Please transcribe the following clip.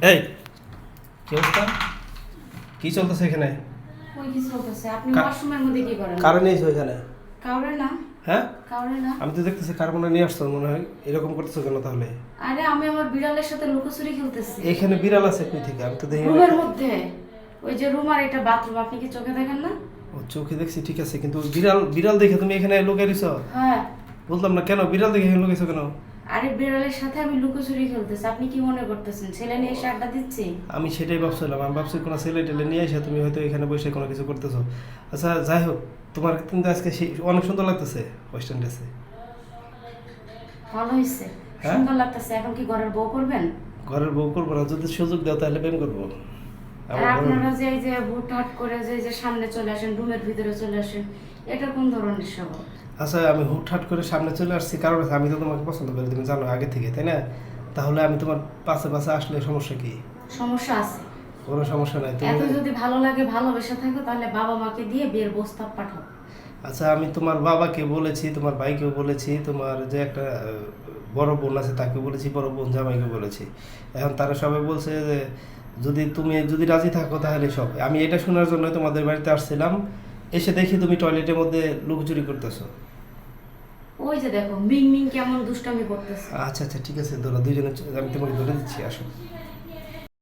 এই কি অবস্থা? কি চলতেছে এখানে? ওই কি চলতেছে? আপনি ওয়াশরুমের মধ্যে কি করেন? কারণ নেই এখানে। কাউরে না। হ্যাঁ, কাউরে না। আমি তো দেখতেছি কার্বনটা নিয়ে আসছো মনে হয়। এরকম করতেছো কেন তাহলে? আরে আমি আমার বিড়ালের সাথে লুকোচুরি খেলতেছি এখানে বিড়াল আছে কই থেকে? আমি তো দেখি রুমের মধ্যে। ওই যে রুম আর এটা বাথরুম, আপনি কি চোখে দেখেন না? ও চোখে দেখছি ঠিক আছে, কিন্তু বিড়াল বিড়াল দেখে তুমি এখানে লুকিয়ে দিছো? হ্যাঁ। বললাম না কেন বিড়াল দেখে এখানে লুকিয়েছো কেন? আরে বিড়ালের সাথে আমি লুকোচুরি খেলতেছি, আপনি কি মনে করতেছেন ছেলে নিয়ে এসে আড্ডা দিচ্ছি? আমি সেটাই ভাবছিলাম, আমি ভাবছি কোনো ছেলে টেলে নিয়ে এসে তুমি হয়তো এখানে বসে কোনো কিছু করতেছো। আচ্ছা যাই হোক, তোমার কিন্তু আজকে অনেক সুন্দর লাগতেছে ওয়েস্টার্ন ড্রেসে। ভালো হয়েছে, হ্যাঁ? সুন্দর লাগতেছে। এখন কি ঘরের বউ করবেন? ঘরের বউ করবো না, যদি সুযোগ দাও তাহলে প্রেম করবো। আর আপনারা যে এই যে হুটহাট করে যে এই যে সামনে চলে আসেন, রুমের ভিতরে চলে আসেন, এটা কোন ধরনের স্বভাব? আচ্ছা আমি হুটহাট করে সামনে চলে আসছি কারণ আছে, আমি তো তোমাকে পছন্দ করি, তুমি জানো আগে থেকে, তাই না? তাহলে আমি তোমার পাশে পাশে আসলে সমস্যা কি? সমস্যা আছে। কোনো সমস্যা নাই এত তুমি। যদি ভালো লাগে, ভালোবেসে থাকো, তাহলে বাবা মাকে দিয়ে বিয়ের প্রস্তাব পাঠাও। আচ্ছা আমি তোমার বাবাকে বলেছি, তোমার ভাইকেও বলেছি, তোমার যে একটা বড় বোন আছে তাকে বলেছি, বড় বোন জামাইকে বলেছি। এখন তারা সবাই বলছে যে তুমি যদি রাজি থাকো তাহলে সব। আমি এটা শোনার জন্য তোমাদের বাড়িতে আসছিলাম, এসে দেখি তুমি টয়লেটের মধ্যে লুকোচুরি করতেছো। ওই যে দেখো মিং মিং কেমন দুষ্টামি করতেছে। আচ্ছা আচ্ছা ঠিক আছে, ধরো দুইজনে, আমি তোমাকে ধরে দিচ্ছি, আসো।